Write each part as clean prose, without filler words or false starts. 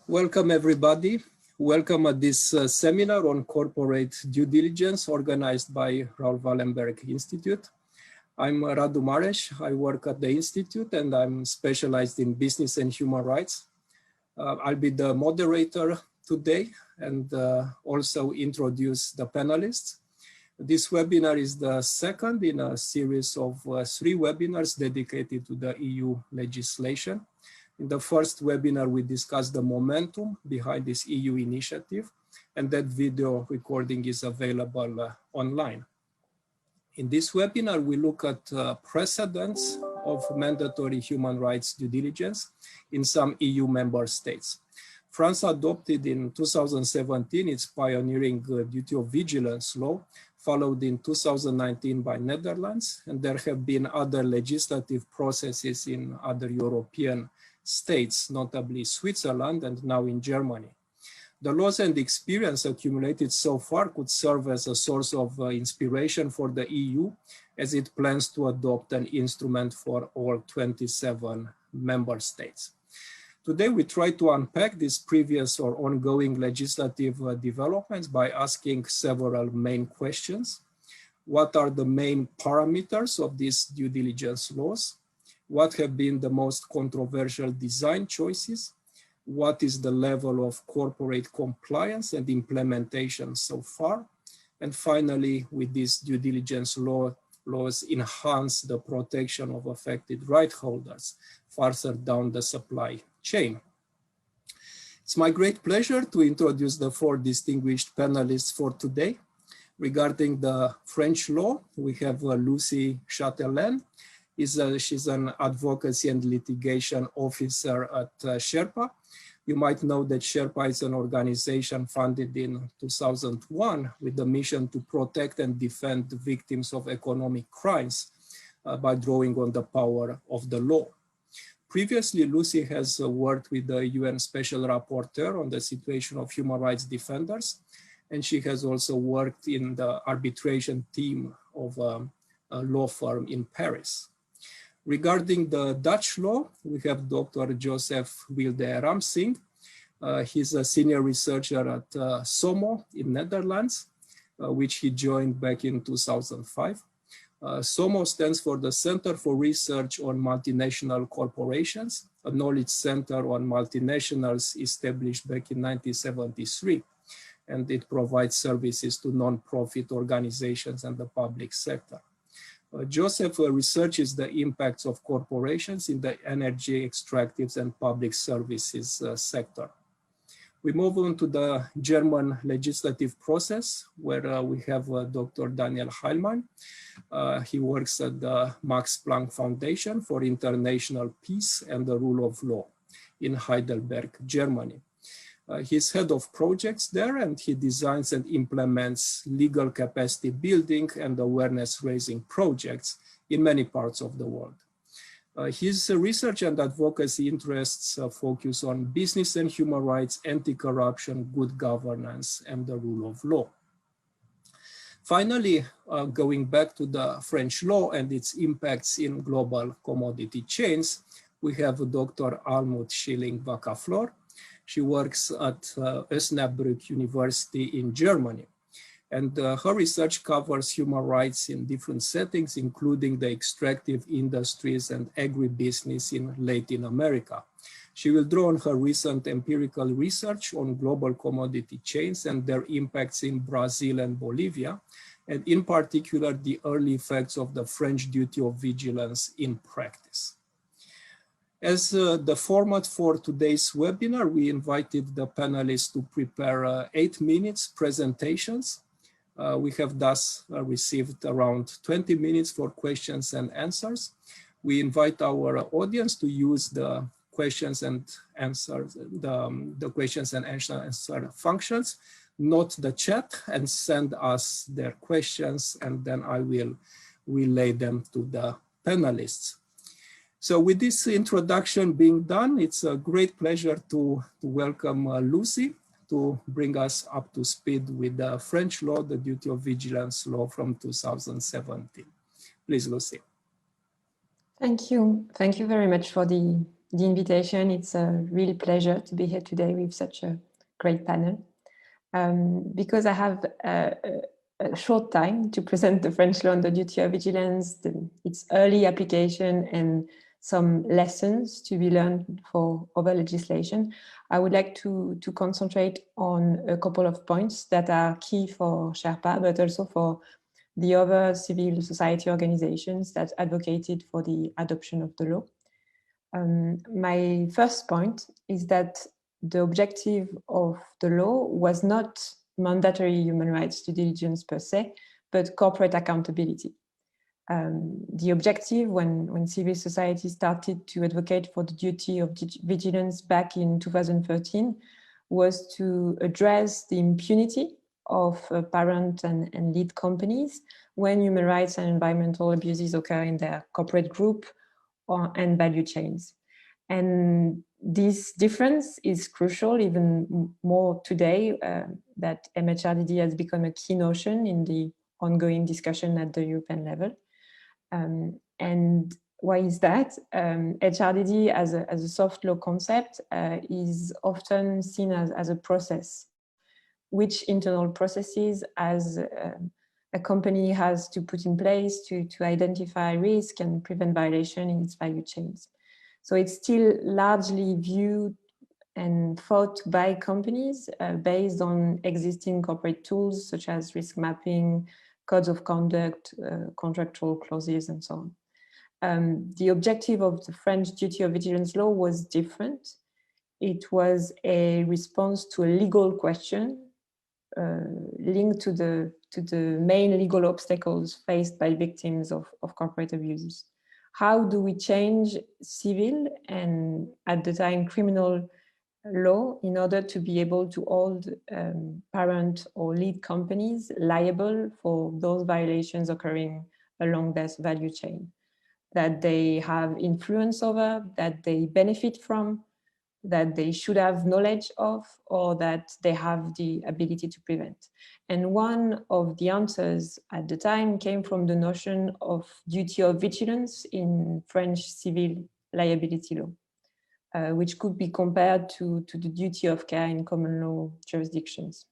Welcome everybody. Welcome at this seminar on corporate due diligence organized by Raoul Wallenberg Institute. I'm Radu Mares. I work at the Institute and I'm specialized in business and human rights. I'll be the moderator today and also introduce the panelists. This webinar is the second in a series of 3 webinars dedicated to the EU legislation. In the first webinar, we discussed the momentum behind this EU initiative, and that video recording is available online. In this webinar, we look at precedents of mandatory human rights due diligence in some EU member states. France adopted in 2017 its pioneering duty of vigilance law, followed in 2019 by Netherlands, and there have been other legislative processes in other European states, notably Switzerland and now in Germany. The laws and experience accumulated so far could serve as a source of inspiration for the EU as it plans to adopt an instrument for all 27 member states. Today, we try to unpack these previous or ongoing legislative developments by asking several main questions. What are the main parameters of these due diligence laws? What have been the most controversial design choices? What is the level of corporate compliance and implementation so far? And finally, with these due diligence laws enhance the protection of affected right holders further down the supply chain. It's my great pleasure to introduce the 4 distinguished panelists for today. Regarding the French law, we have Lucy Chatelain. She's an advocacy and litigation officer at Sherpa. You might know that Sherpa is an organization founded in 2001 with the mission to protect and defend victims of economic crimes by drawing on the power of the law. Previously, Lucy has worked with the UN Special Rapporteur on the situation of human rights defenders, and she has also worked in the arbitration team of a law firm in Paris. Regarding the Dutch law, we have Dr. Joseph Wilde-Ramsing. He's a senior researcher at SOMO in Netherlands, which he joined back in 2005. SOMO stands for the Center for Research on Multinational Corporations, a knowledge center on multinationals established back in 1973. And it provides services to non-profit organizations and the public sector. Joseph researches the impacts of corporations in the energy, extractives, and public services sector. We move on to the German legislative process, where we have Dr. Daniel Heilmann. He works at the Max Planck Foundation for International Peace and the Rule of Law in Heidelberg, Germany. He's head of projects there, and he designs and implements legal capacity building and awareness raising projects in many parts of the world. His research and advocacy interests focus on business and human rights, anti-corruption, good governance, and the rule of law. Finally, going back to the French law and its impacts in global commodity chains, we have Dr. Almut Schilling-Wackerflor. She works at Osnabrück University in Germany. And her research covers human rights in different settings, including the extractive industries and agribusiness in Latin America. She will draw on her recent empirical research on global commodity chains and their impacts in Brazil and Bolivia, and in particular, the early effects of the French duty of vigilance in practice. As the format for today's webinar, we invited the panelists to prepare 8 minutes presentations. We have thus received around 20 minutes for questions and answers. We invite our audience to use the questions and answers, the questions and answer functions, not the chat, and send us their questions, and then I will relay them to the panelists. So with this introduction being done, it's a great pleasure to welcome Lucy to bring us up to speed with the French law, the duty of vigilance law from 2017. Please, Lucy. Thank you. Thank you very much for the the invitation. It's a real pleasure to be here today with such a great panel. Because I have a short time to present the French law on the duty of vigilance, its early application, and some lessons to be learned for other legislation, I would like to concentrate on a couple of points that are key for Sherpa, but also for the other civil society organizations that advocated for the adoption of the law. My first point is that the objective of the law was not mandatory human rights due diligence per se, but corporate accountability. The objective when civil society started to advocate for the duty of vigilance back in 2013 was to address the impunity of parent and lead companies when human rights and environmental abuses occur in their corporate group and value chains. And this difference is crucial even more today that MHRDD has become a key notion in the ongoing discussion at the European level. And why is that? HRDD as a soft law concept is often seen as a process, which internal processes as a company has to put in place to identify risk and prevent violation in its value chains. So it's still largely viewed and thought by companies based on existing corporate tools such as risk mapping, codes of conduct, contractual clauses, and so on. The objective of the French duty of vigilance law was different. It was a response to a legal question linked to the main legal obstacles faced by victims of corporate abuses. How do we change civil and at the time criminal law in order to be able to hold parent or lead companies liable for those violations occurring along this value chain that they have influence over, that they benefit from, that they should have knowledge of, or that they have the ability to prevent. And one of the answers at the time came from the notion of duty of vigilance in French civil liability law, which could be compared to the duty of care in common law jurisdictions.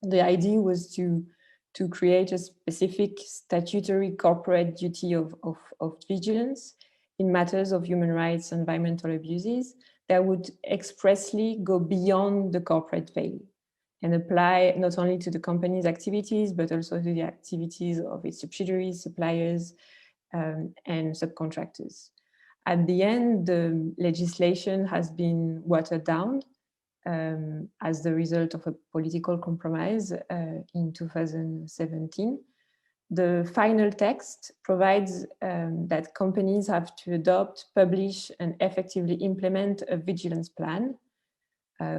The idea was to create a specific statutory corporate duty of vigilance in matters of human rights and environmental abuses that would expressly go beyond the corporate veil and apply not only to the company's activities, but also to the activities of its subsidiaries, suppliers, and subcontractors. At the end, the legislation has been watered down as the result of a political compromise in 2017. The final text provides that companies have to adopt, publish, and effectively implement a vigilance plan,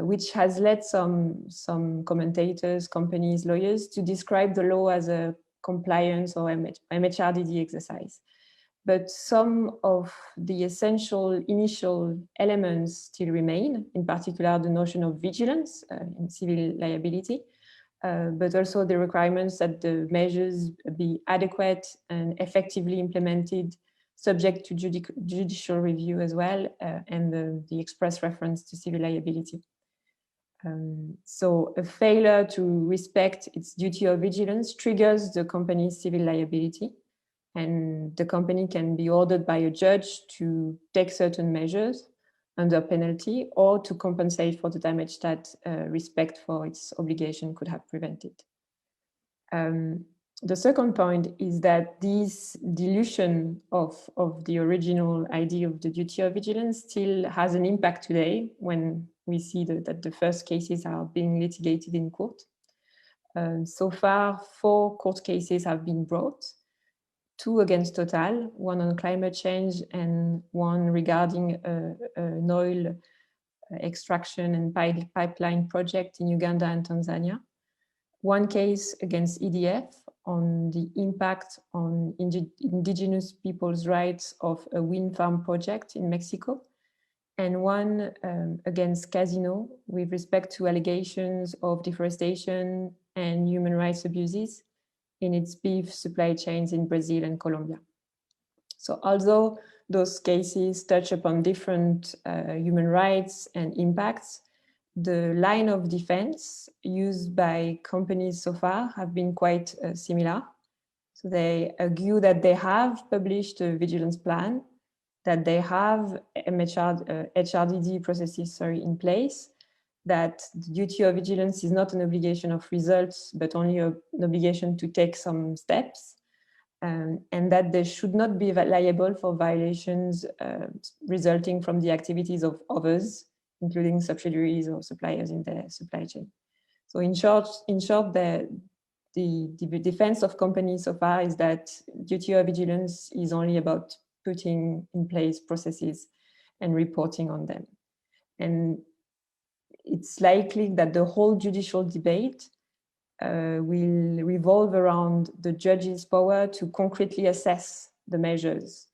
which has led some commentators, companies, lawyers to describe the law as a compliance or MHRDD exercise. But some of the essential initial elements still remain, in particular the notion of vigilance in civil liability, but also the requirements that the measures be adequate and effectively implemented, subject to judicial review as well, and the express reference to civil liability. So a failure to respect its duty of vigilance triggers the company's civil liability, and the company can be ordered by a judge to take certain measures under penalty or to compensate for the damage that respect for its obligation could have prevented. The second point is that this dilution of the original idea of the duty of vigilance still has an impact today when we see that the first cases are being litigated in court. So far, 4 court cases have been brought, 2 against Total, 1 on climate change and 1 regarding an oil extraction and pipeline project in Uganda and Tanzania. 1 case against EDF on the impact on indigenous people's rights of a wind farm project in Mexico, and 1 against Casino with respect to allegations of deforestation and human rights abuses in its beef supply chains in Brazil and Colombia. So although those cases touch upon different human rights and impacts, the line of defense used by companies so far have been quite similar. So they argue that they have published a vigilance plan, that they have HRDD processes in place, that the duty of vigilance is not an obligation of results, but only an obligation to take some steps, and that they should not be liable for violations resulting from the activities of others, including subsidiaries or suppliers in the supply chain. So in short, the defense of companies so far is that duty of vigilance is only about putting in place processes and reporting on them. And it's likely that the whole judicial debate will revolve around the judge's power to concretely assess the measures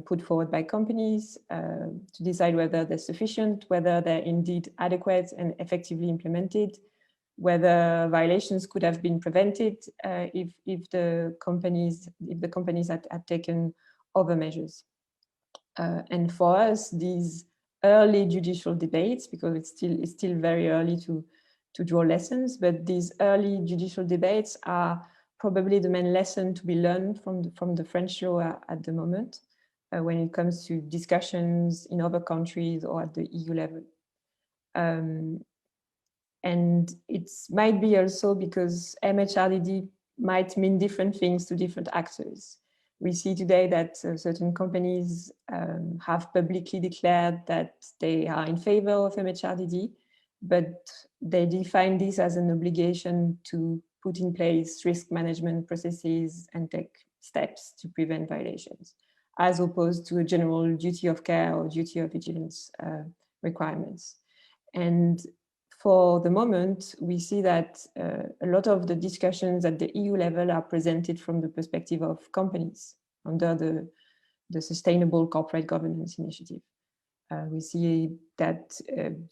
put forward by companies, to decide whether they're sufficient, whether they're indeed adequate and effectively implemented, whether violations could have been prevented if the companies had taken other measures. And for us, these early judicial debates, because it's still very early to draw lessons, but these early judicial debates are probably the main lesson to be learned from the French law at the moment, when it comes to discussions in other countries or at the EU level. And it might be also because MHRDD might mean different things to different actors. We see today that certain companies have publicly declared that they are in favor of MHRDD, but they define this as an obligation to put in place risk management processes and take steps to prevent violations, as opposed to a general duty of care or duty of vigilance requirements. And for the moment, we see that a lot of the discussions at the EU level are presented from the perspective of companies under the Sustainable Corporate Governance Initiative. We see that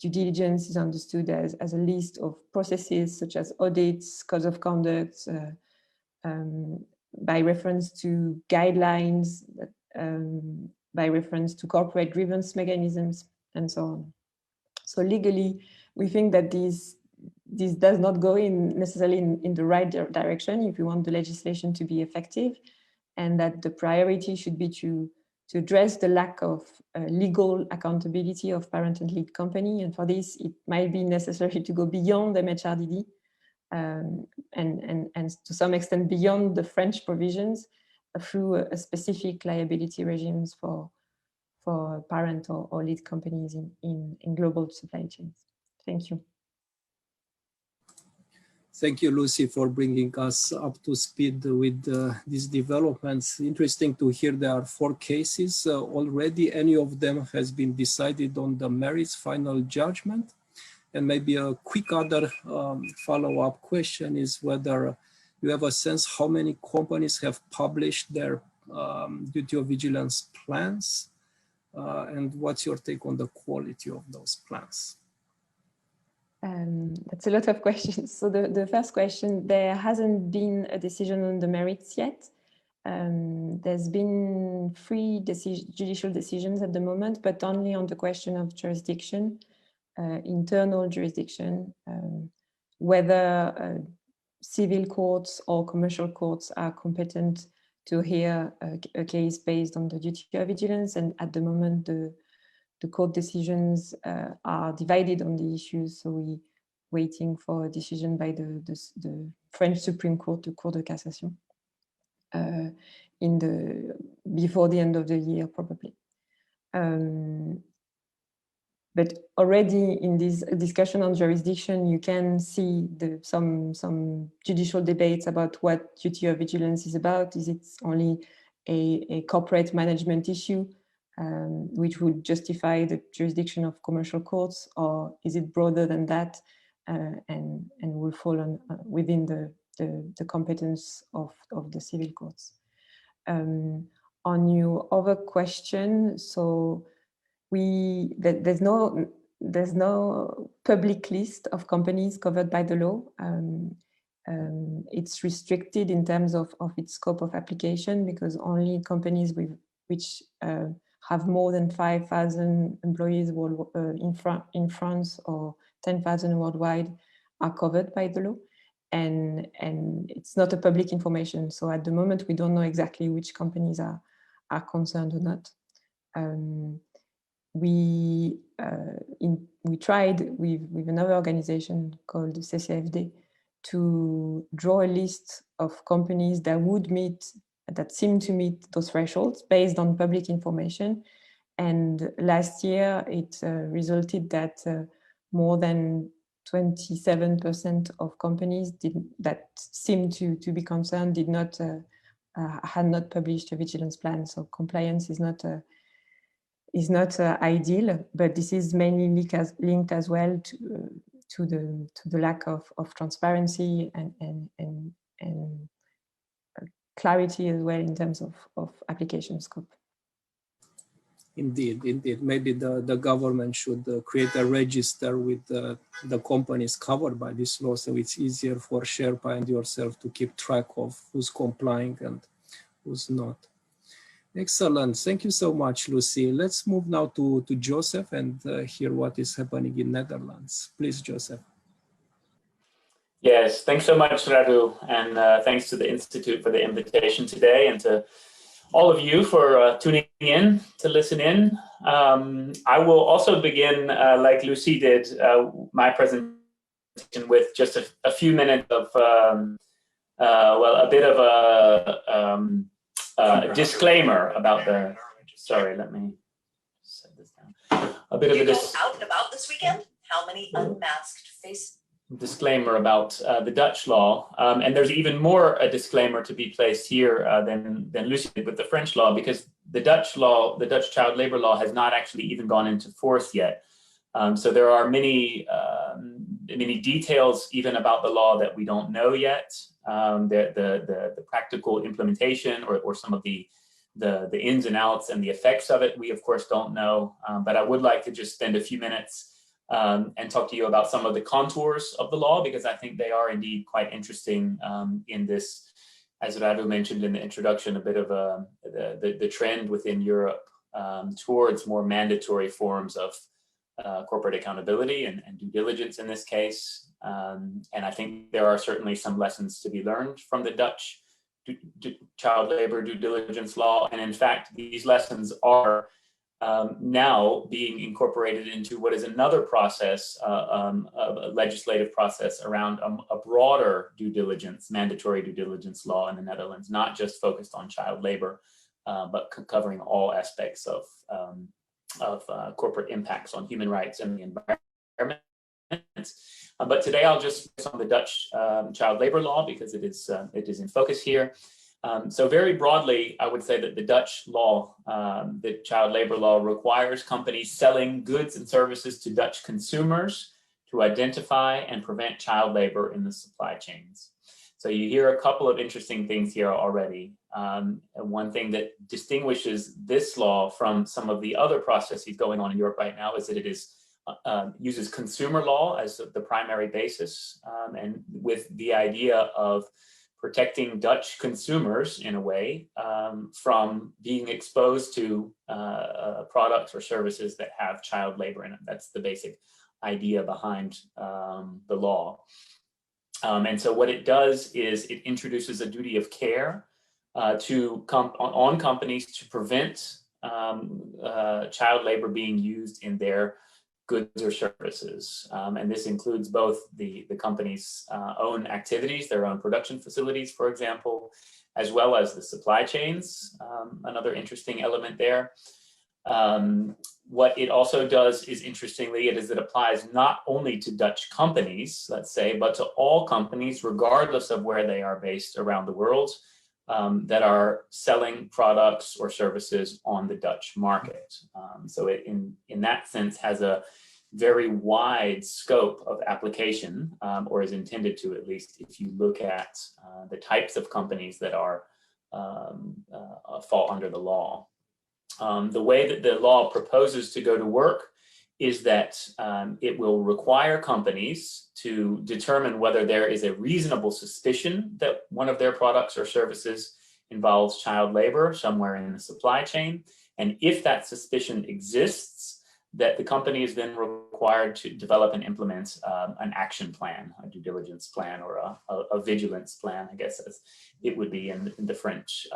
due diligence is understood as a list of processes such as audits, codes of conduct, by reference to guidelines, by reference to corporate grievance mechanisms, and so on. So legally, we think that this does not go necessarily in the right direction if we want the legislation to be effective, and that the priority should be to address the lack of legal accountability of parent and lead company. And for this, it might be necessary to go beyond MHRDD and to some extent beyond the French provisions through a specific liability regimes for parent or lead companies in global supply chains. Thank you. Thank you, Lucy, for bringing us up to speed with these developments. Interesting to hear there are 4 cases already. Any of them has been decided on the merits final judgment. And maybe a quick other follow-up question is whether you have a sense how many companies have published their duty of vigilance plans, and what's your take on the quality of those plans? That's a lot of questions. So the first question, there hasn't been a decision on the merits yet. There's been 3 judicial decisions at the moment, but only on the question of jurisdiction, internal jurisdiction, whether civil courts or commercial courts are competent to hear a case based on the duty of vigilance. And at the moment, the court decisions are divided on the issues, so we're waiting for a decision by the French Supreme Court, the Cour de Cassation, before the end of the year, probably. But already in this discussion on jurisdiction, you can see some judicial debates about what duty of vigilance is about. Is it only a corporate management issue, which would justify the jurisdiction of commercial courts, or is it broader than that and will fall within the competence of the civil courts? On your other question, so there's no public list of companies covered by the law. It's restricted in terms of its scope of application, because only companies with which have more than 5,000 employees in France or 10,000 worldwide, are covered by the law. And it's not a public information. So at the moment, we don't know exactly which companies are concerned or not. We tried with another organization called the CCFD to draw a list of companies that seem to meet those thresholds based on public information. And last year, it resulted that more than 27% of companies that seemed to be concerned had not published a vigilance plan. So compliance is not ideal, but this is mainly linked as well to the lack of transparency and clarity as well in terms of application scope. Indeed. Maybe the government should create a register with the companies covered by this law, so it's easier for Sherpa and yourself to keep track of who's complying and who's not. Excellent. Thank you so much, Lucy. Let's move now to Joseph and hear what is happening in Netherlands. Please, Joseph. Yes, thanks so much, Radu, and thanks to the Institute for the invitation today, and to all of you for tuning in to listen in. I will also begin, like Lucy did, my presentation with just a few minutes of, a bit of a disclaimer about the, sorry, let me set this down. A bit of a out and about this weekend? How many unmasked faces? Disclaimer about the Dutch law, and there's even more a disclaimer to be placed here than Lucy did with the French law, because the Dutch law, the Dutch child labor law, has not actually even gone into force yet. So there are many details even about the law that we don't know yet. The practical implementation or some of the ins and outs and the effects of it, we of course don't know. But I would like to just spend a few minutes and talk to you about some of the contours of the law, because I think they are indeed quite interesting in this, as Radu mentioned in the introduction, a bit of the trend within Europe towards more mandatory forms of corporate accountability and due diligence in this case. And I think there are certainly some lessons to be learned from the Dutch child labor due diligence law. And in fact, these lessons are now being incorporated into what is another process, a legislative process around a broader due diligence, mandatory due diligence law in the Netherlands, not just focused on child labor, but covering all aspects of corporate impacts on human rights and the environment. But today I'll just focus on the Dutch child labor law because it is in focus here. So very broadly, I would say that the Dutch law, the child labor law, requires companies selling goods and services to Dutch consumers to identify and prevent child labor in the supply chains. So you hear a couple of interesting things here already. One thing that distinguishes this law from some of the other processes going on in Europe right now is that it uses consumer law as the primary basis, and with the idea of protecting Dutch consumers in a way from being exposed to products or services that have child labor in it. That's the basic idea behind the law. And so what it does is it introduces a duty of care on companies to prevent child labor being used in their goods or services. And this includes both the company's own activities, their own production facilities, for example, as well as the supply chains, another interesting element there. What it also does is, interestingly, it applies not only to Dutch companies, let's say, but to all companies, regardless of where they are based around the world, that are selling products or services on the Dutch market. So it, in that sense, has a very wide scope of application, or is intended to, at least, if you look at the types of companies that are fall under the law. The way that the law proposes to go to work is that it will require companies to determine whether there is a reasonable suspicion that one of their products or services involves child labor somewhere in the supply chain. And if that suspicion exists, that the company is then required to develop and implement an action plan, a due diligence plan, or a vigilance plan, I guess as it would be in the French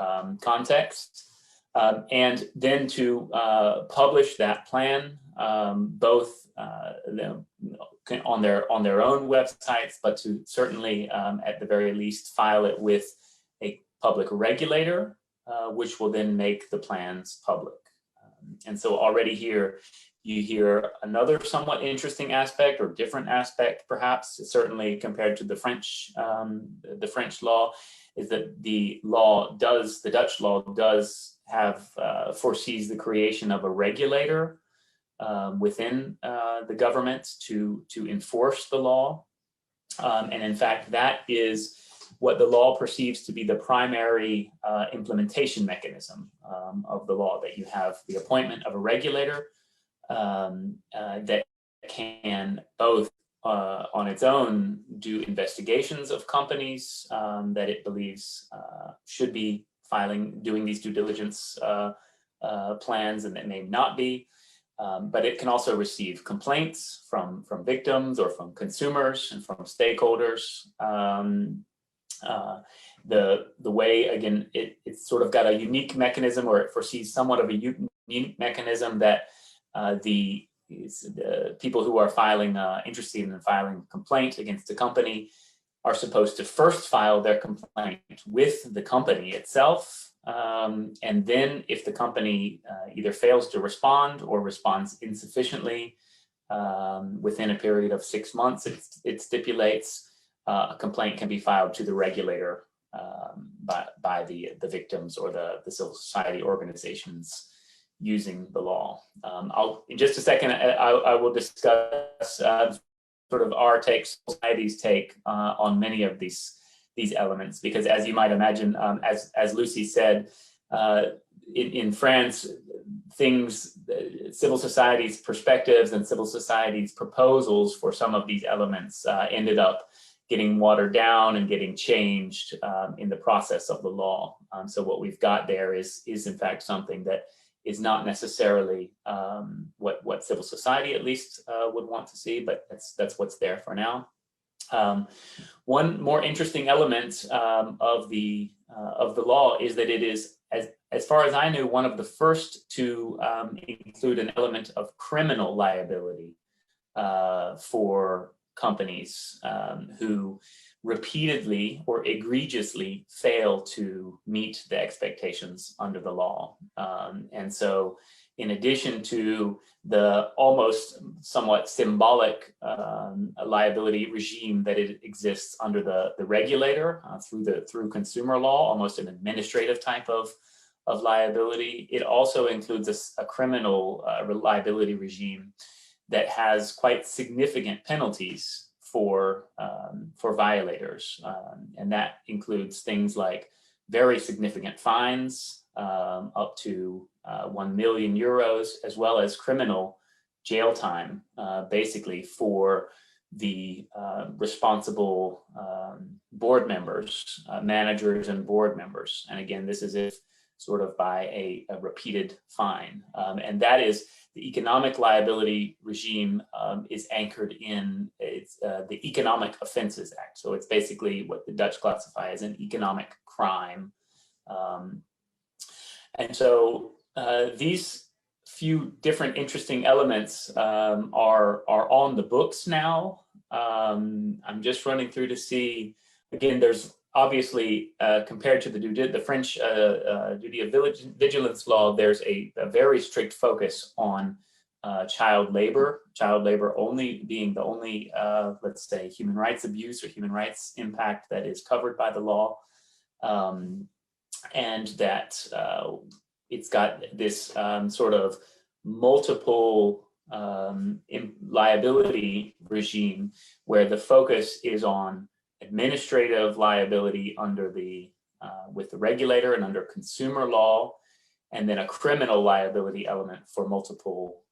context. And then to publish that plan, both on their own websites, but to certainly, at the very least, file it with a public regulator, which will then make the plans public. And so already here, you hear another somewhat interesting aspect, or different aspect, perhaps, certainly compared to the French law, is that the Dutch law does have foresees the creation of a regulator within the government to enforce the law. And in fact, that is what the law perceives to be the primary implementation mechanism of the law, that you have the appointment of a regulator that can both on its own do investigations of companies that it believes should be doing these due diligence plans, and that may not be. But it can also receive complaints from victims or from consumers and from stakeholders. The way, again, it's sort of got a unique mechanism, or it foresees somewhat of a unique mechanism that the people who are interested in filing a complaint against a company are supposed to first file their complaint with the company itself. And then if the company either fails to respond or responds insufficiently within a period of 6 months, it stipulates a complaint can be filed to the regulator by the victims or the civil society organizations using the law. In just a second, I will discuss sort of our take, society's take on many of these elements, because as you might imagine, as Lucy said, in France, civil society's perspectives and civil society's proposals for some of these elements ended up getting watered down and getting changed in the process of the law. So what we've got there is in fact something that is not necessarily what civil society at least would want to see, but that's what's there for now. One more interesting element of the law is that it is, as far as I knew, one of the first to include an element of criminal liability for companies who repeatedly or egregiously fail to meet the expectations under the law. And so in addition to the almost somewhat symbolic liability regime that it exists under the regulator through consumer law, almost an administrative type of liability, it also includes a criminal liability regime that has quite significant penalties for violators, and that includes things like very significant fines up to 1 million euros, as well as criminal jail time, basically for the responsible board members, managers and board members. And again, this is if sort of by a repeated fine. And that is the economic liability regime is anchored in the Economic Offences Act. So it's basically what the Dutch classify as an economic crime. And so these few different interesting elements are on the books now. I'm just running through to see, again, there's obviously, compared to the French duty of vigilance law, there's a very strict focus on child labor only being the only, let's say, human rights abuse or human rights impact that is covered by the law. And that it's got this sort of multiple liability regime where the focus is on administrative liability under with the regulator and under consumer law, and then a criminal liability element for multiple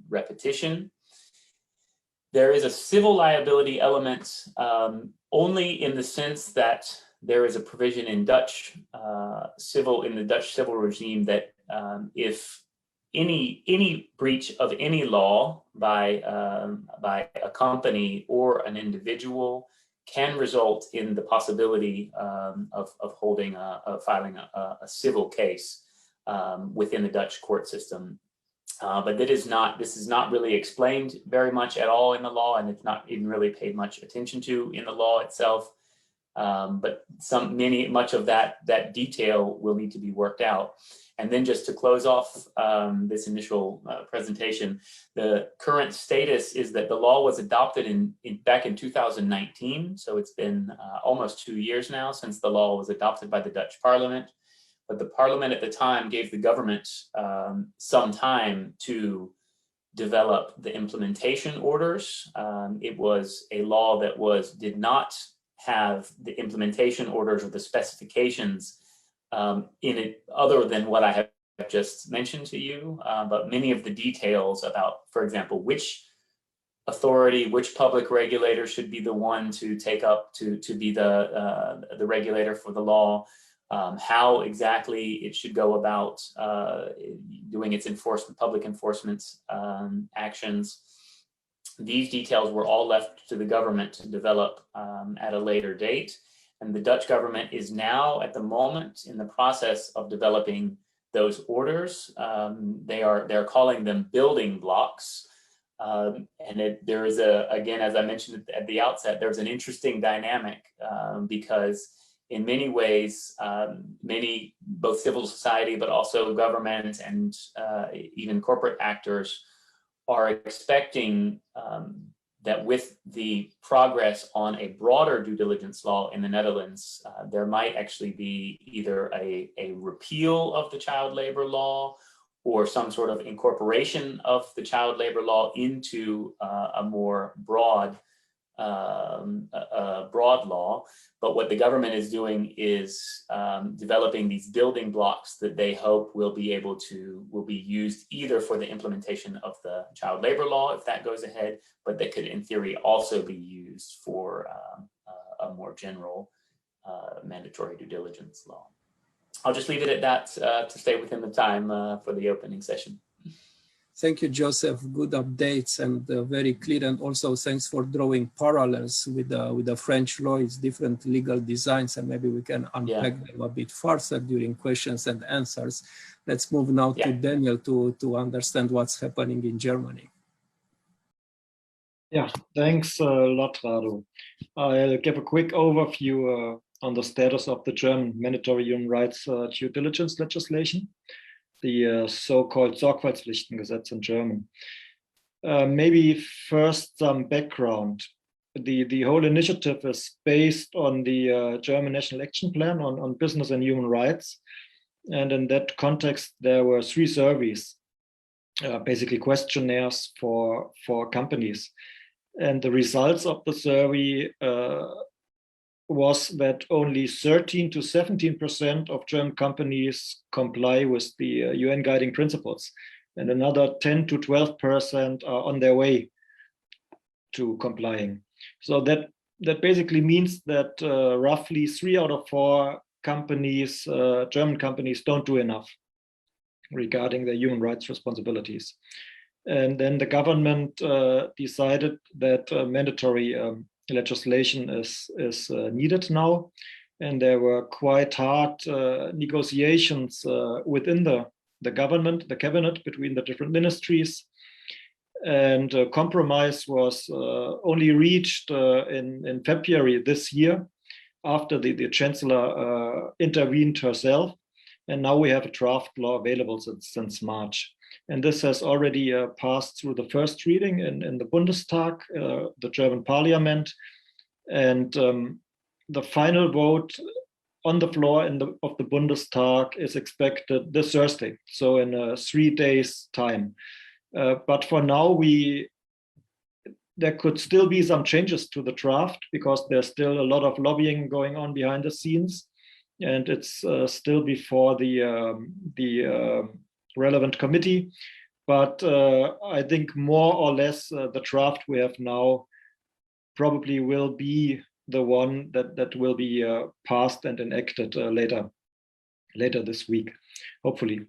repetition. There is a civil liability element only in the sense that there is a provision in the Dutch civil regime that if any breach of any law by a company or an individual can result in the possibility of filing a civil case within the Dutch court system. But this is not really explained very much at all in the law, and it's not even really paid much attention to in the law itself. But much of that detail will need to be worked out. And then just to close off this initial presentation, the current status is that the law was adopted back in 2019. So it's been almost 2 years now since the law was adopted by the Dutch Parliament. But the Parliament at the time gave the government some time to develop the implementation orders. It was a law that did not have the implementation orders or the specifications in it other than what I have just mentioned to you, but many of the details about, for example, which authority, which public regulator should be the one to take up to be the regulator for the law, how exactly it should go about doing its public enforcement actions. These details were all left to the government to develop at a later date. And the Dutch government is now, at the moment, in the process of developing those orders. They're calling them building blocks. There is again, as I mentioned at the outset, there's an interesting dynamic because in many ways, both civil society, but also government and even corporate actors are expecting that with the progress on a broader due diligence law in the Netherlands, there might actually be either a repeal of the child labor law or some sort of incorporation of the child labor law into a more broad law. But what the government is doing is developing these building blocks that they hope will be used either for the implementation of the child labor law, if that goes ahead, but that could in theory also be used for a more general mandatory due diligence law. I'll just leave it at that to stay within the time for the opening session. Thank you, Joseph. Good updates and very clear. And also thanks for drawing parallels with the French law. It's different legal designs, and maybe we can unpack them a bit further during questions and answers. Let's move now to Daniel to understand what's happening in Germany. Yeah, thanks a lot, Radu. I'll give a quick overview on the status of the German mandatory human rights due diligence legislation, the so-called Sorgfaltspflichtengesetz in German. Maybe first some background. The whole initiative is based on the German National Action Plan on business and human rights. And in that context, there were 3 surveys, basically questionnaires for companies. And the results of the survey was that only 13 to 17% of German companies comply with the UN guiding principles, and another 10 to 12% are on their way to complying. So that basically means that roughly 3 out of 4 companies, German companies, don't do enough regarding their human rights responsibilities. And then the government decided that mandatory legislation is needed now, and there were quite hard negotiations within the government, the cabinet, between the different ministries, and a compromise was only reached in February this year, after the chancellor intervened herself, and now we have a draft law available since March. And this has already passed through the first reading in the Bundestag, the German parliament. And the final vote on the floor of the Bundestag is expected this Thursday, so in 3 days' time. But for now, there could still be some changes to the draft because there's still a lot of lobbying going on behind the scenes. And it's still before the relevant committee, but I think more or less the draft we have now probably will be the one that will be passed and enacted later this week, hopefully.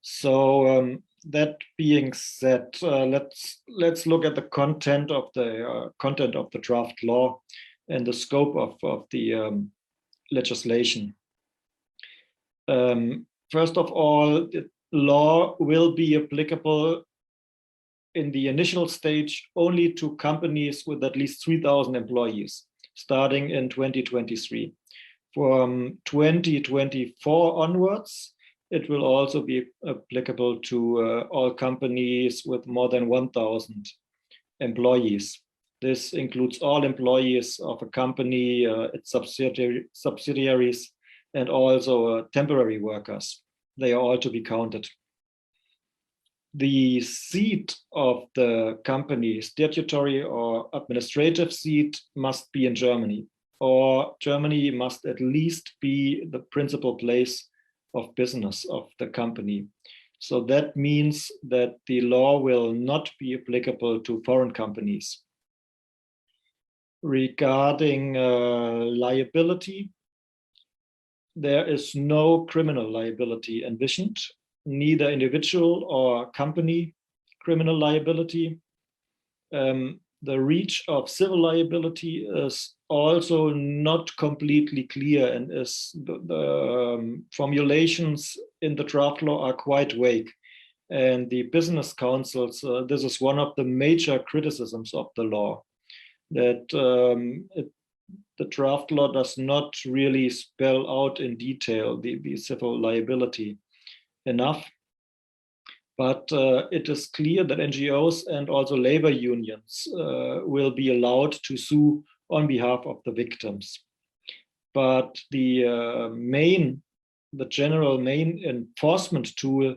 So that being said, let's look at the content of the draft law and the scope of the legislation. First of all, the law will be applicable in the initial stage only to companies with at least 3,000 employees, starting in 2023. From 2024 onwards, it will also be applicable to all companies with more than 1,000 employees. This includes all employees of a company, its subsidiaries, and also temporary workers. They are all to be counted. The seat of the company, statutory or administrative seat, must be in Germany, or Germany must at least be the principal place of business of the company. So that means that the law will not be applicable to foreign companies. Regarding liability, there is no criminal liability envisioned, neither individual or company criminal liability. The reach of civil liability is also not completely clear, and the formulations in the draft law are quite vague. And the business councils, this is one of the major criticisms of the law, that the draft law does not really spell out in detail the civil liability enough. But it is clear that NGOs and also labor unions will be allowed to sue on behalf of the victims. But the general main enforcement tool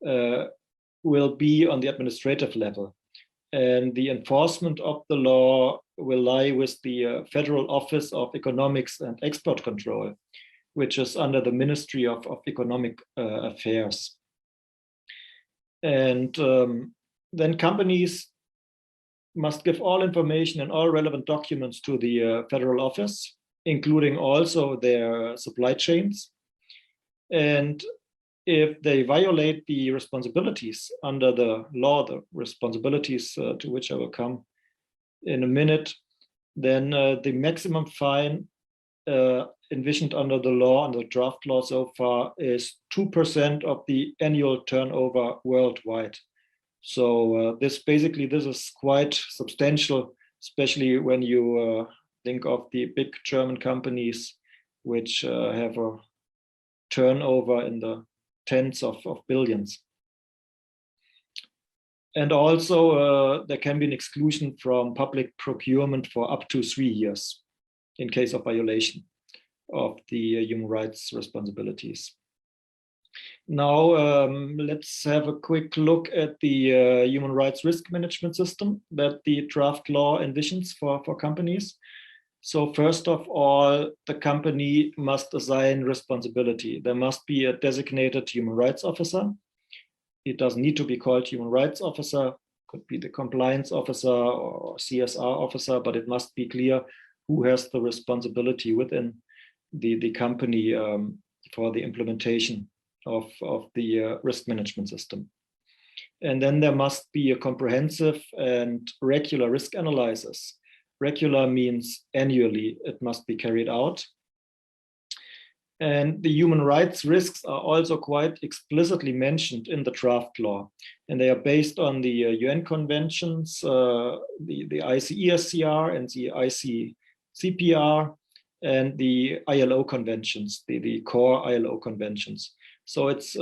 will be on the administrative level. And the enforcement of the law will lie with the Federal Office of Economics and Export Control, which is under the Ministry of Economic Affairs. And then companies must give all information and all relevant documents to the federal office, including also their supply chains. And if they violate the responsibilities under the law, the responsibilities to which I will come in a minute, then the maximum fine envisioned under the law, under the draft law so far, is 2% of the annual turnover worldwide. So this is quite substantial, especially when you think of the big German companies which have a turnover in the tens of billions. And also there can be an exclusion from public procurement for up to 3 years in case of violation of the human rights responsibilities. Now, let's have a quick look at the human rights risk management system that the draft law envisions for companies. So first of all, the company must assign responsibility. There must be a designated human rights officer. It doesn't need to be called human rights officer, could be the compliance officer or CSR officer, but it must be clear who has the responsibility within the company for the implementation of the risk management system. And then there must be a comprehensive and regular risk analysis. Regular means annually it must be carried out. And the human rights risks are also quite explicitly mentioned in the draft law. And they are based on the UN conventions, the ICESCR and the ICCPR, and the ILO conventions, the core ILO conventions. So it's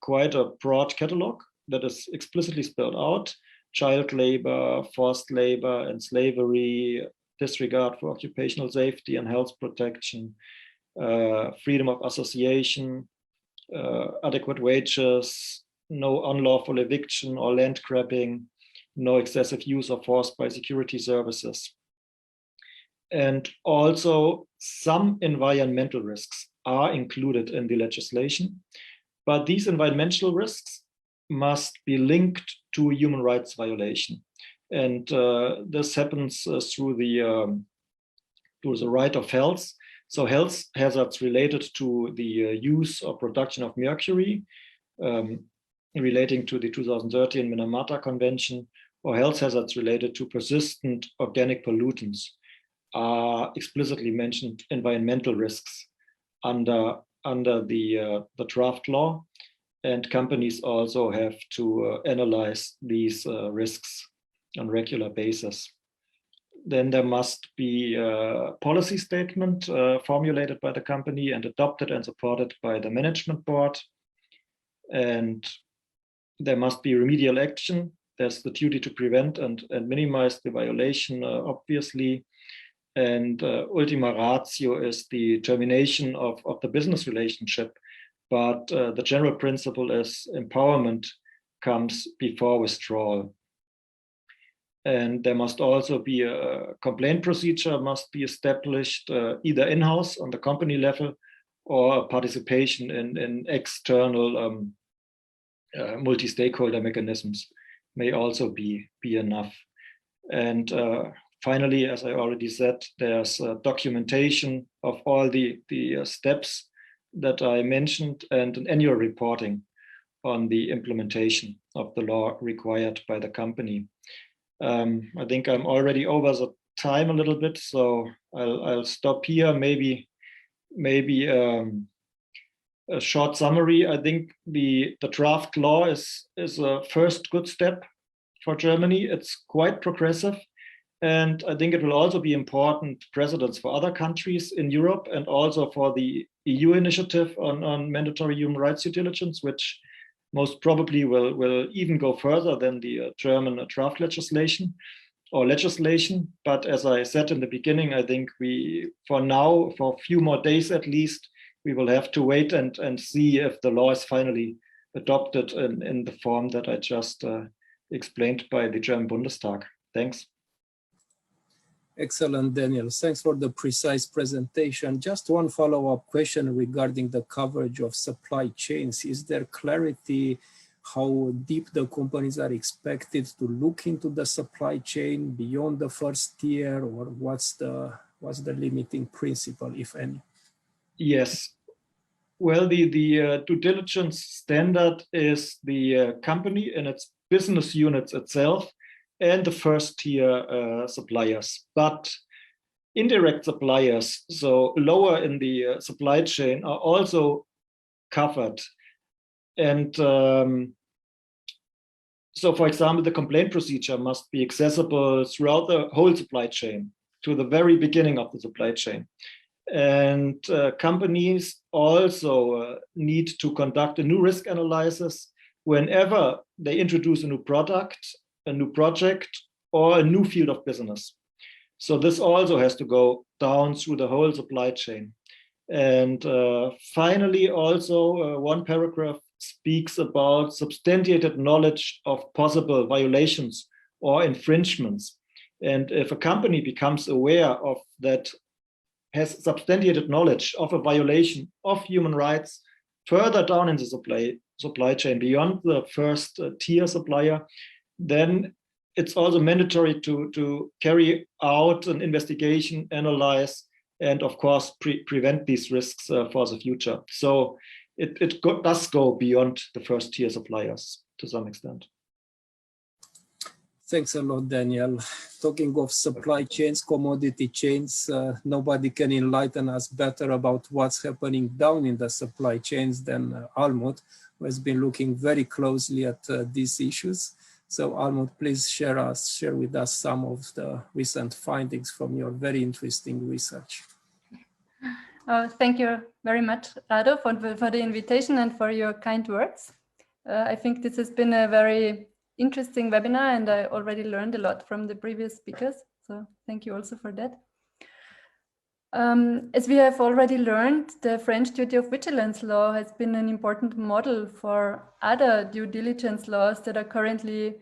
quite a broad catalog that is explicitly spelled out: child labor, forced labor and slavery, disregard for occupational safety and health protection, freedom of association, adequate wages, no unlawful eviction or land grabbing, no excessive use of force by security services. And also some environmental risks are included in the legislation, but these environmental risks must be linked to human rights violation. And this happens through the to the right of health. So health hazards related to the use or production of mercury, relating to the 2013 Minamata Convention, or health hazards related to persistent organic pollutants, are explicitly mentioned environmental risks under the draft law, and companies also have to analyze these risks on a regular basis. Then there must be a policy statement formulated by the company and adopted and supported by the management board. And there must be remedial action. There's the duty to prevent and minimize the violation, obviously. And ultima ratio is the termination of the business relationship. But the general principle is empowerment comes before withdrawal. And there must also be a complaint procedure must be established either in-house on the company level or participation in external multi-stakeholder mechanisms may also be enough. And finally, as I already said, there's documentation of all the steps that I mentioned and an annual reporting on the implementation of the law required by the company. I think I'm already over the time a little bit, so I'll stop here. Maybe a short summary. I think the draft law is a first good step for Germany. It's quite progressive, and I think it will also be important precedents for other countries in Europe and also for the EU initiative on mandatory human rights due diligence, which most probably will even go further than the German draft legislation. But as I said in the beginning, I think for now, for a few more days at least, we will have to wait and see if the law is finally adopted in the form that I just explained by the German Bundestag. Thanks. Excellent, Daniel. Thanks for the precise presentation. Just one follow-up question regarding the coverage of supply chains. Is there clarity how deep the companies are expected to look into the supply chain beyond the first tier, or what's the limiting principle, if any? Yes. Well, the due diligence standard is the company and its business units itself and the first tier suppliers. But indirect suppliers, so lower in the supply chain, are also covered. And so, for example, the complaint procedure must be accessible throughout the whole supply chain to the very beginning of the supply chain. And companies also need to conduct a new risk analysis whenever they introduce a new product, a new project, or a new field of business. So this also has to go down through the whole supply chain. And finally, also one paragraph speaks about substantiated knowledge of possible violations or infringements. And if a company becomes aware of that, has substantiated knowledge of a violation of human rights further down in the supply chain beyond the first tier supplier, then it's also mandatory to carry out an investigation, analyze, and of course prevent these risks for the future. So it does go beyond the first tier suppliers to some extent. Thanks a lot, Daniel. Talking of supply chains, commodity chains, nobody can enlighten us better about what's happening down in the supply chains than Almut, who has been looking very closely at these issues. So Almut, please share with us some of the recent findings from your very interesting research. Thank you very much, Rado, for the invitation and for your kind words. I think this has been a very interesting webinar, and I already learned a lot from the previous speakers. So thank you also for that. As we have already learned, the French duty of vigilance law has been an important model for other due diligence laws that are currently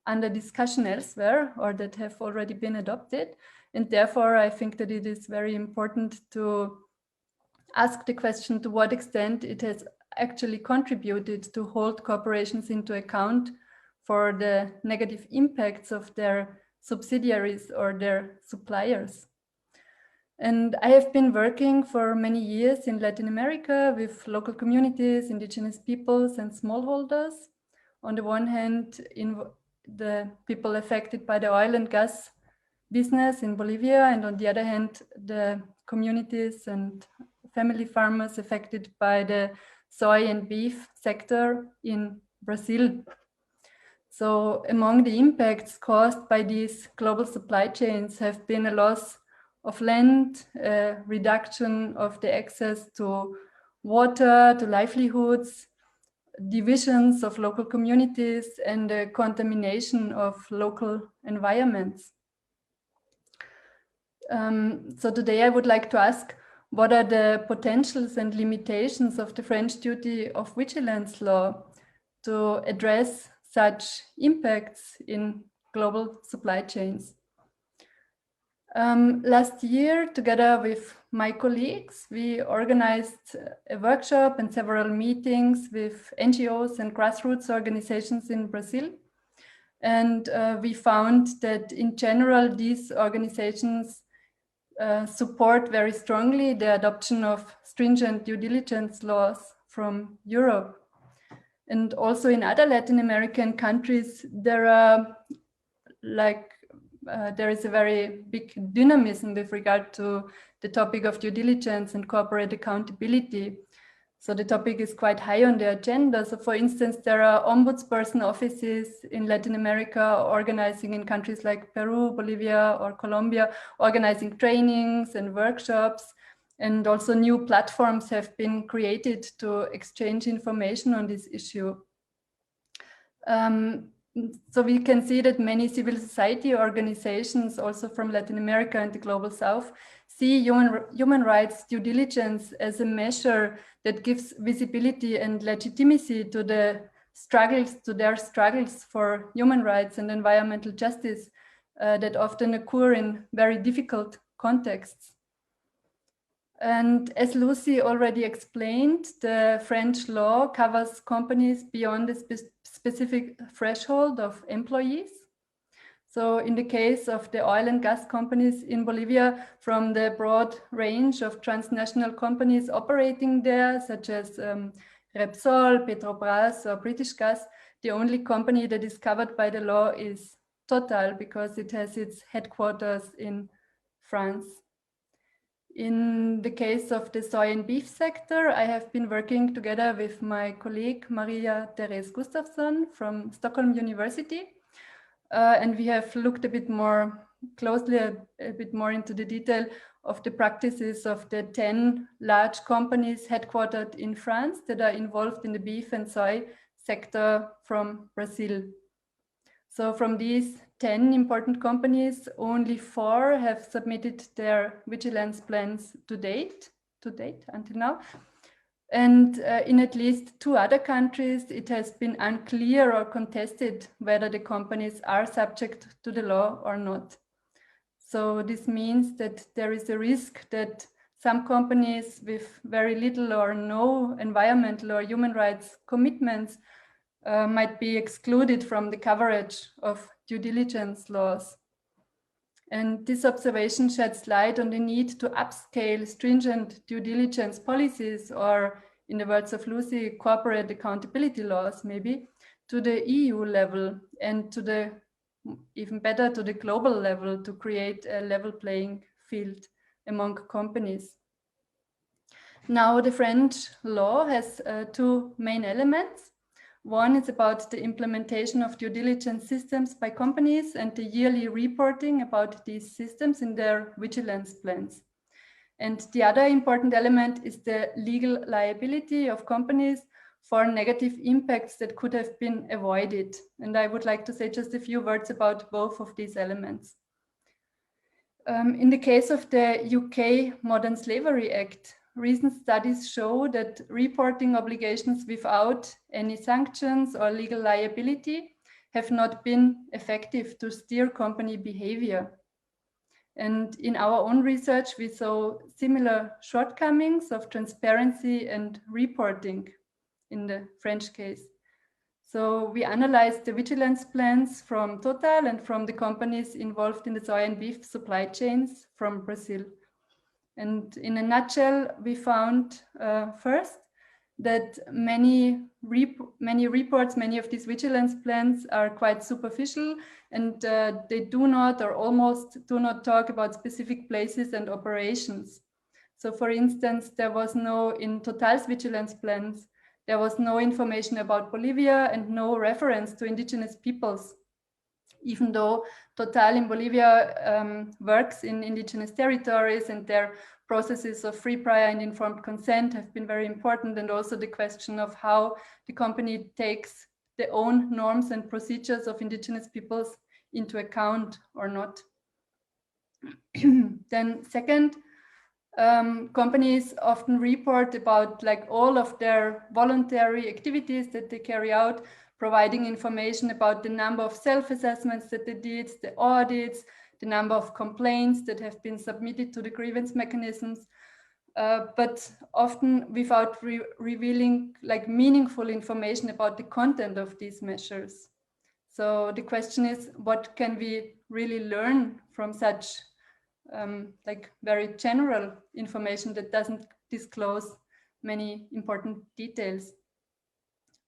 under discussion elsewhere or that have already been adopted. And therefore, I think that it is very important to ask the question to what extent it has actually contributed to hold corporations into account for the negative impacts of their subsidiaries or their suppliers. And I have been working for many years in Latin America with local communities, indigenous peoples, and smallholders. On the one hand, in the people affected by the oil and gas business in Bolivia, and on the other hand, the communities and family farmers affected by the soy and beef sector in Brazil. So among the impacts caused by these global supply chains have been a loss of land, reduction of the access to water, to livelihoods, divisions of local communities, and the contamination of local environments. So today I would like to ask, what are the potentials and limitations of the French duty of vigilance law to address such impacts in global supply chains? Last year, together with my colleagues, we organized a workshop and several meetings with NGOs and grassroots organizations in Brazil. And we found that in general, these organizations support very strongly the adoption of stringent due diligence laws from Europe. And also in other Latin American countries, there is a very big dynamism with regard to the topic of due diligence and corporate accountability. So the topic is quite high on the agenda. So for instance, there are ombudsperson offices in Latin America organizing in countries like Peru, Bolivia, or Colombia, organizing trainings and workshops. And also new platforms have been created to exchange information on this issue. So we can see that many civil society organizations, also from Latin America and the Global South, see human rights due diligence as a measure that gives visibility and legitimacy to their struggles for human rights and environmental justice that often occur in very difficult contexts. And as Lucy already explained, the French law covers companies beyond the specific threshold of employees. So in the case of the oil and gas companies in Bolivia, from the broad range of transnational companies operating there, such as Repsol, Petrobras, or British Gas, the only company that is covered by the law is Total, because it has its headquarters in France. In the case of the soy and beef sector, I have been working together with my colleague Maria Therese Gustafsson from Stockholm University. And we have looked a bit more closely, a bit more into the detail of the practices of the 10 large companies headquartered in France that are involved in the beef and soy sector from Brazil. So from these 10 important companies, only 4 have submitted their vigilance plans to date until now. And in at least 2 other countries, it has been unclear or contested whether the companies are subject to the law or not. So this means that there is a risk that some companies with very little or no environmental or human rights commitments might be excluded from the coverage of due diligence laws. And this observation sheds light on the need to upscale stringent due diligence policies, or in the words of Lucy, corporate accountability laws maybe, to the EU level, and to the, even better, to the global level, to create a level playing field among companies. Now the French law has 2 main elements. One is about the implementation of due diligence systems by companies and the yearly reporting about these systems in their vigilance plans. And the other important element is the legal liability of companies for negative impacts that could have been avoided. And I would like to say just a few words about both of these elements. In the case of the UK Modern Slavery Act, recent studies show that reporting obligations without any sanctions or legal liability have not been effective to steer company behavior. And in our own research, we saw similar shortcomings of transparency and reporting in the French case. So we analyzed the vigilance plans from Total and from the companies involved in the soy and beef supply chains from Brazil. And in a nutshell, we found first that many reports, many of these vigilance plans are quite superficial, and they do not or almost do not talk about specific places and operations. So for instance, there was no, in Total's vigilance plans, there was no information about Bolivia and no reference to indigenous peoples, even though Total in Bolivia works in indigenous territories, and their processes of free, prior and informed consent have been very important, and also the question of how the company takes their own norms and procedures of indigenous peoples into account or not. Then second, companies often report about like all of their voluntary activities that they carry out, providing information about the number of self-assessments that they did, the audits, the number of complaints that have been submitted to the grievance mechanisms, but often without revealing like meaningful information about the content of these measures. So the question is, what can we really learn from such like very general information that doesn't disclose many important details?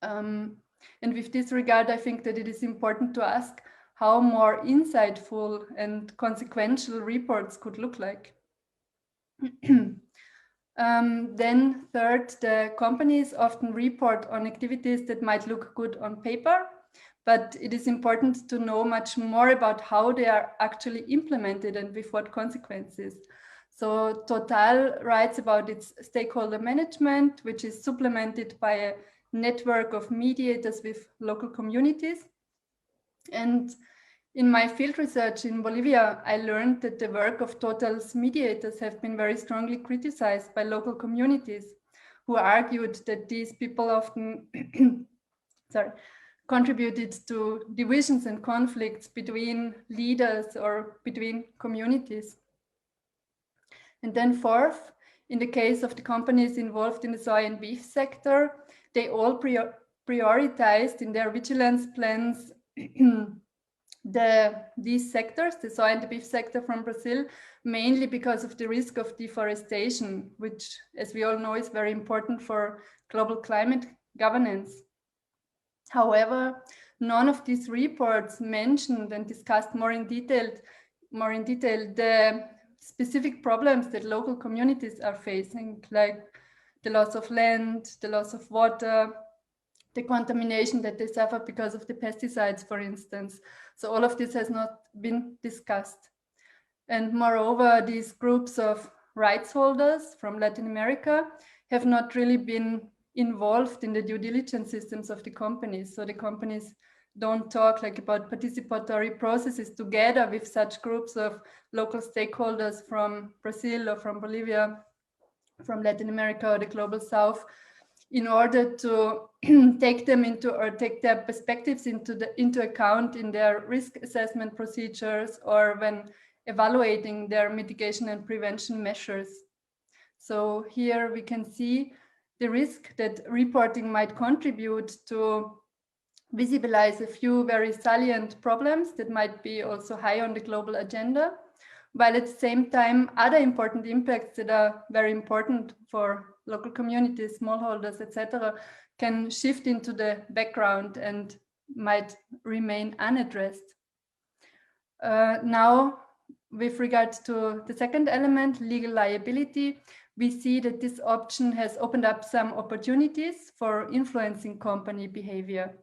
And with this regard, I think that it is important to ask how more insightful and consequential reports could look like. Then third, the companies often report on activities that might look good on paper, but it is important to know much more about how they are actually implemented and with what consequences. So Total writes about its stakeholder management, which is supplemented by a network of mediators with local communities. And in my field research in Bolivia, I learned that the work of Total's mediators have been very strongly criticized by local communities, who argued that these people often contributed to divisions and conflicts between leaders or between communities. And then fourth, in the case of the companies involved in the soy and beef sector, they all prioritized in their vigilance plans these sectors, the soy and the beef sector from Brazil, mainly because of the risk of deforestation, which, as we all know, is very important for global climate governance. However, none of these reports mentioned and discussed more in detail the specific problems that local communities are facing, like the loss of land, the loss of water, the contamination that they suffer because of the pesticides, for instance. So all of this has not been discussed. And moreover, these groups of rights holders from Latin America have not really been involved in the due diligence systems of the companies. So the companies don't talk like about participatory processes together with such groups of local stakeholders from Brazil or from Bolivia, from Latin America or the global South, in order to take them into, or take their perspectives into account in their risk assessment procedures or when evaluating their mitigation and prevention measures. So here we can see the risk that reporting might contribute to visibilize a few very salient problems that might be also high on the global agenda, while at the same time other important impacts that are very important for local communities, smallholders, etc., can shift into the background and might remain unaddressed. Now, with regard to the second element, legal liability, we see that this option has opened up some opportunities for influencing company behavior.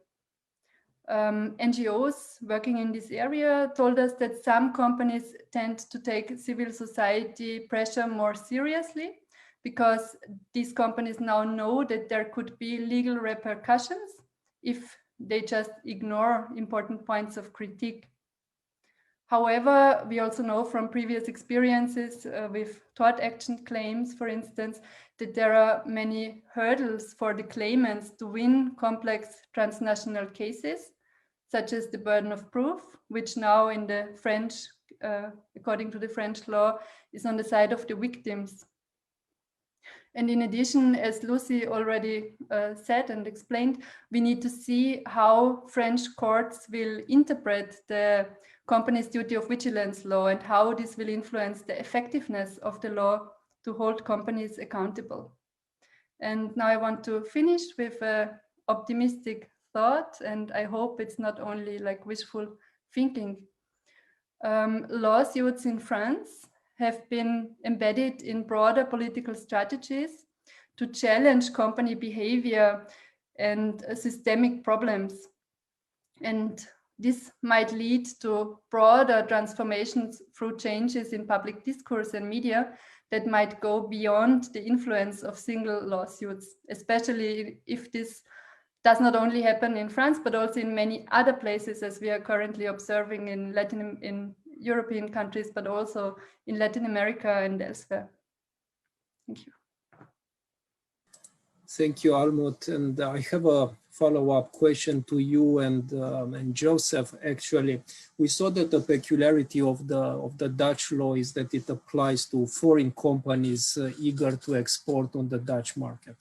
NGOs working in this area told us that some companies tend to take civil society pressure more seriously, because these companies now know that there could be legal repercussions if they just ignore important points of critique. However, we also know from previous experiences with tort action claims, for instance, that there are many hurdles for the claimants to win complex transnational cases, such as the burden of proof, which now in the French, according to the French law, is on the side of the victims. And in addition, as Lucy already said and explained, we need to see how French courts will interpret the company's duty of vigilance law and how this will influence the effectiveness of the law to hold companies accountable. And now I want to finish with an optimistic thought, and I hope it's not only like wishful thinking. Lawsuits in France have been embedded in broader political strategies to challenge company behavior and systemic problems. And this might lead to broader transformations through changes in public discourse and media that might go beyond the influence of single lawsuits, especially if this does not only happen in France, but also in many other places, as we are currently observing in European countries, but also in Latin America and elsewhere. Thank you. Thank you, Almut. And I have a follow-up question to you and Joseph. Actually, we saw that the peculiarity of the Dutch law is that it applies to foreign companies eager to export on the Dutch market.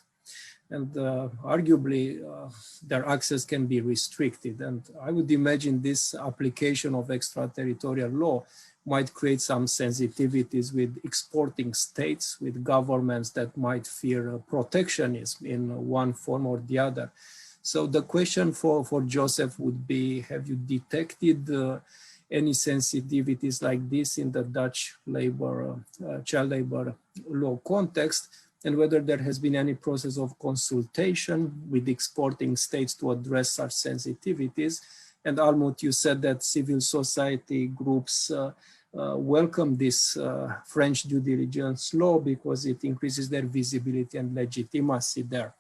And arguably, their access can be restricted. And I would imagine this application of extraterritorial law might create some sensitivities with exporting states, with governments that might fear protectionism in one form or the other. So the question for Joseph would be, have you detected any sensitivities like this in the Dutch child labor law context, and whether there has been any process of consultation with exporting states to address such sensitivities? And Almut, you said that civil society groups welcome this French due diligence law because it increases their visibility and legitimacy there.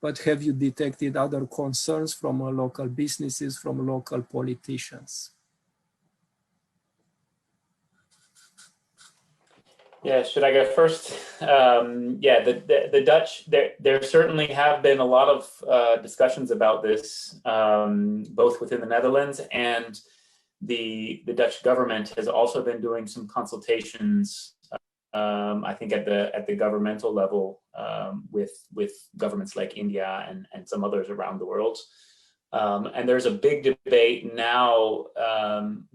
But have you detected other concerns from local businesses, from local politicians? Yeah, should I go first? Yeah, the Dutch, there certainly have been a lot of discussions about this, both within the Netherlands, and the Dutch government has also been doing some consultations, I think at the governmental level, with governments like India and some others around the world. And there's a big debate now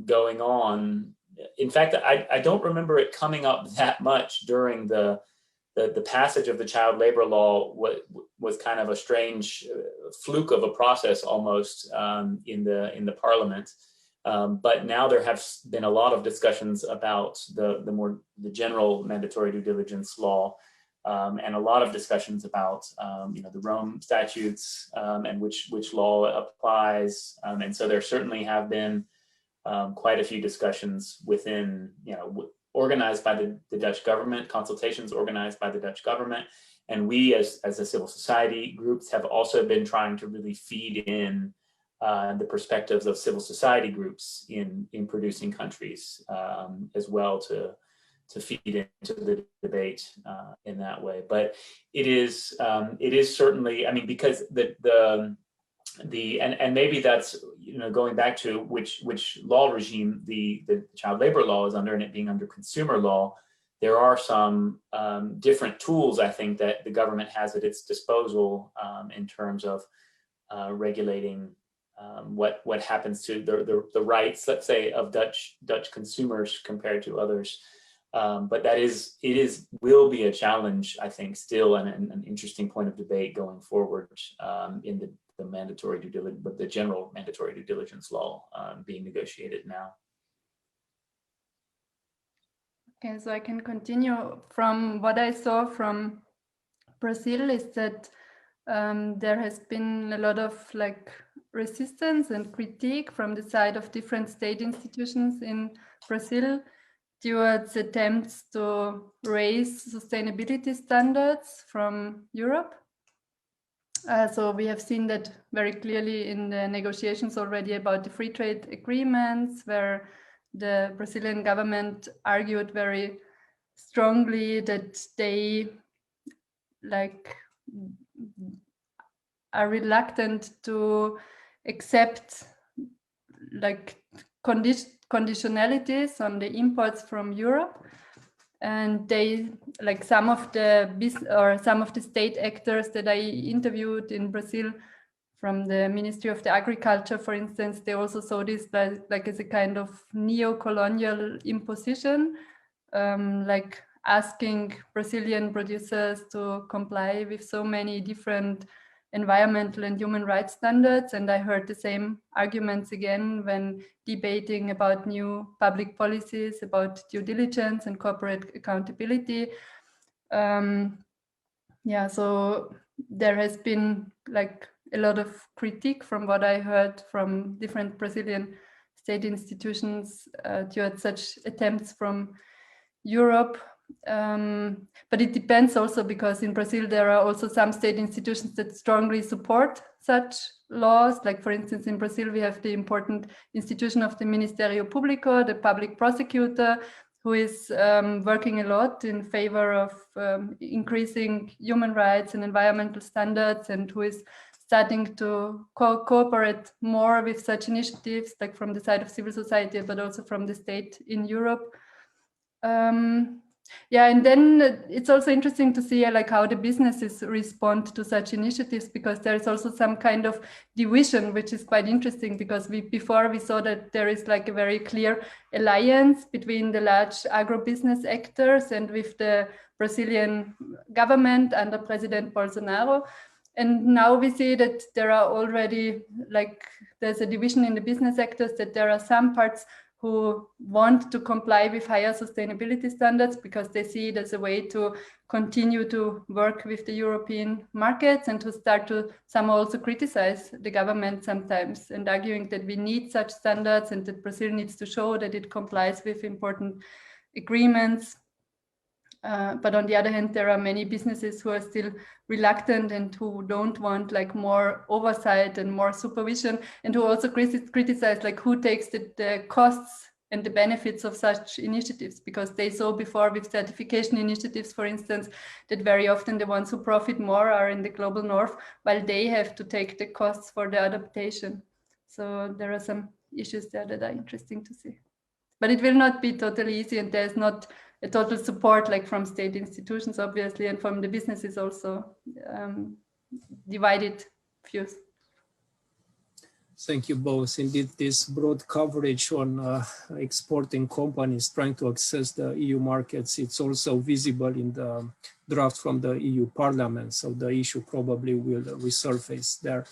going on. In fact, I don't remember it coming up that much during the passage of the child labor law. Was kind of a strange fluke of a process almost in the parliament. But now there have been a lot of discussions about the general mandatory due diligence law, and a lot of discussions about the Rome statutes and which law applies. And so there certainly have been quite a few discussions within, organized by the Dutch government, consultations organized by the Dutch government. And we as a civil society groups have also been trying to really feed in the perspectives of civil society groups in producing countries as well to feed into the debate in that way. But it is certainly, I mean, because and maybe that's going back to which law regime the child labor law is under, and it being under consumer law, there are some different tools, I think, that the government has at its disposal in terms of regulating what happens to the rights, let's say, of Dutch consumers compared to others. But will be a challenge, I think, still, and an interesting point of debate going forward in the mandatory due diligence, but the general mandatory due diligence law being negotiated now. Okay, so I can continue. From what I saw from Brazil is that there has been a lot of resistance and critique from the side of different state institutions in Brazil towards attempts to raise sustainability standards from Europe. So we have seen that very clearly in the negotiations already about the free trade agreements, where the Brazilian government argued very strongly that they are reluctant to accept conditionalities on the imports from Europe. And they, some of the state actors that I interviewed in Brazil, from the Ministry of the Agriculture, for instance, they also saw this as a kind of neo-colonial imposition, asking Brazilian producers to comply with so many different environmental and human rights standards. And I heard the same arguments again when debating about new public policies, about due diligence and corporate accountability. Yeah, so there has been like a lot of critique from what I heard from different Brazilian state institutions towards such attempts from Europe. But it depends also, because in Brazil there are also some state institutions that strongly support such laws. Like, for instance, in Brazil we have the important institution of the Ministério Público, the public prosecutor, who is working a lot in favor of increasing human rights and environmental standards, and who is starting to cooperate more with such initiatives, like from the side of civil society, but also from the state in Europe. Yeah, and then it's also interesting to see like how the businesses respond to such initiatives, because there is also some kind of division, which is quite interesting, because before we saw that there is like a very clear alliance between the large agribusiness actors and with the Brazilian government under President Bolsonaro. And now we see that there are already like, there's a division in the business sectors, that there are some parts who want to comply with higher sustainability standards because they see it as a way to continue to work with the European markets, and to start to somehow also criticize the government sometimes, and arguing that we need such standards and that Brazil needs to show that it complies with important agreements. But on the other hand, there are many businesses who are still reluctant and who don't want like more oversight and more supervision, and who also criticize like who takes the costs and the benefits of such initiatives, because they saw before with certification initiatives, for instance, that very often the ones who profit more are in the global north, while they have to take the costs for the adaptation. So there are some issues there that are interesting to see. But it will not be totally easy, and there's not a total support like from state institutions, obviously, and from the businesses also, divided views. Thank you both. Indeed, this broad coverage on exporting companies trying to access the EU markets, it's also visible in the draft from the EU Parliament, so the issue probably will resurface there.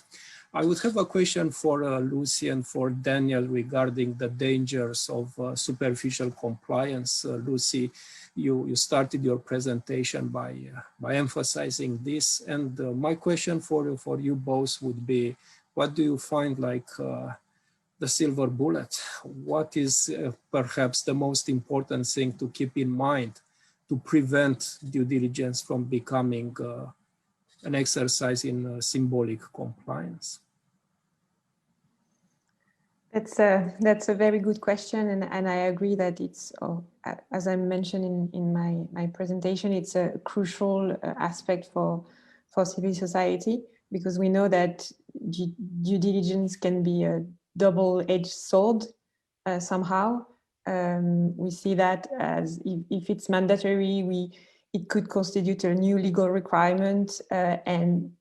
I would have a question for Lucy and for Daniel regarding the dangers of superficial compliance. Lucy, you started your presentation by emphasizing this, and my question for you both would be, what do you find like the silver bullet? What is perhaps the most important thing to keep in mind to prevent due diligence from becoming an exercise in symbolic compliance? That's a very good question, and I agree that it's, as I mentioned in my presentation, it's a crucial aspect for civil society, because we know that due diligence can be a double-edged sword somehow. We see that as if it's mandatory, it could constitute a new legal requirement, and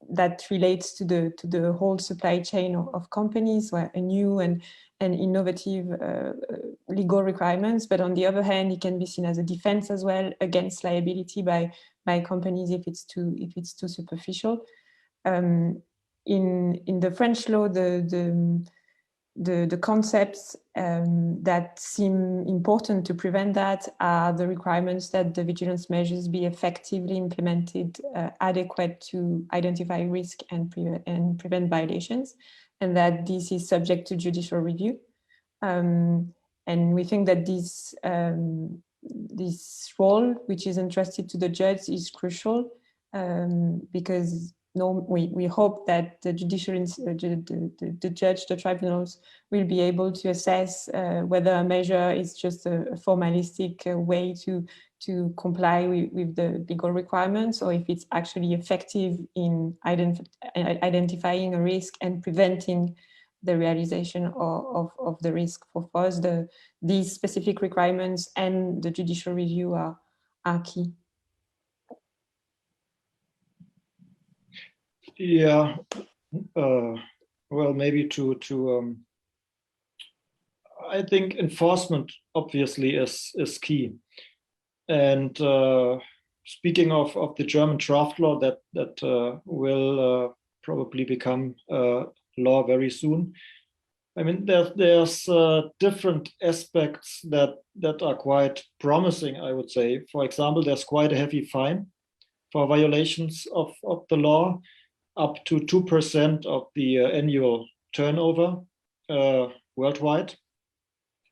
that relates to the whole supply chain of companies, where a new and innovative legal requirements. But on the other hand, it can be seen as a defense as well against liability by companies if it's too superficial. In the French law, the concepts that seem important to prevent that are the requirements that the vigilance measures be effectively implemented, adequate to identify risk and prevent violations, and that this is subject to judicial review. And we think that this role, which is entrusted to the judge, is crucial, because we hope that the the judge, the tribunals, will be able to assess whether a measure is just a formalistic way to comply with the legal requirements, or if it's actually effective in identifying a risk and preventing the realization of the risk. For us, these specific requirements and the judicial review are key. Yeah, well, maybe to I think enforcement obviously is key. And speaking of the German draft law that will probably become law very soon, I mean, there's different aspects that are quite promising, I would say. For example, there's quite a heavy fine for violations of the law, up to 2% of the annual turnover worldwide.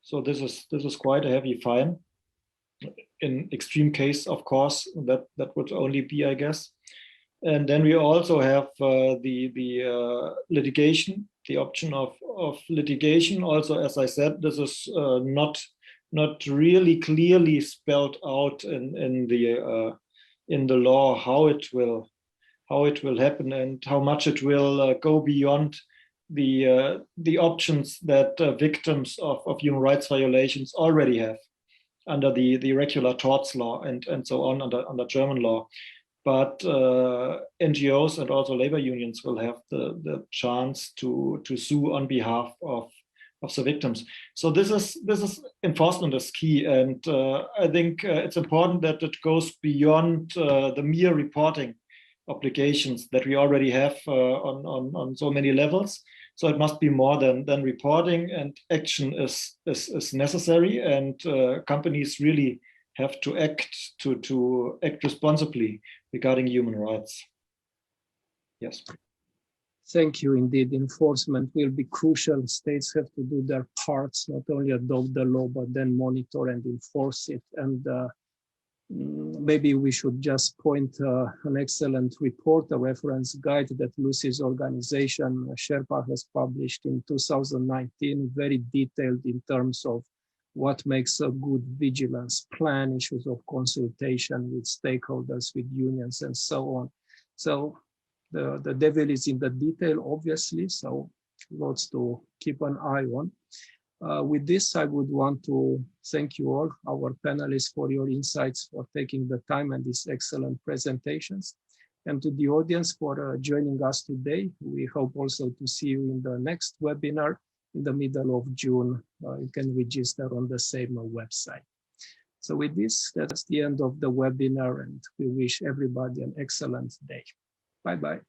So this is quite a heavy fine. In extreme case, of course, that would only be, I guess. And then we also have the litigation, the option of litigation. Also, as I said, this is not really clearly spelled out in the law how it will happen and how much it will go beyond the options that victims of human rights violations already have under the regular torts law and so on under German law. But NGOs and also labor unions will have the chance to sue on behalf of the victims. So this is enforcement is key, and I think it's important that it goes beyond the mere reporting obligations that we already have on so many levels. So it must be more than reporting, and action is necessary, and companies really have to act responsibly regarding human rights. Yes. Thank you. Indeed, enforcement will be crucial. States have to do their parts, not only adopt the law, but then monitor and enforce it. And maybe we should just point an excellent report, a reference guide that Lucy's organization, Sherpa, has published in 2019, very detailed in terms of what makes a good vigilance plan, issues of consultation with stakeholders, with unions, and so on. So the devil is in the detail, obviously, so lots to keep an eye on. With this, I would want to thank you all, our panelists, for your insights, for taking the time and these excellent presentations, and to the audience for joining us today. We hope also to see you in the next webinar in the middle of June. You can register on the same website. So with this, that's the end of the webinar, and we wish everybody an excellent day. Bye-bye.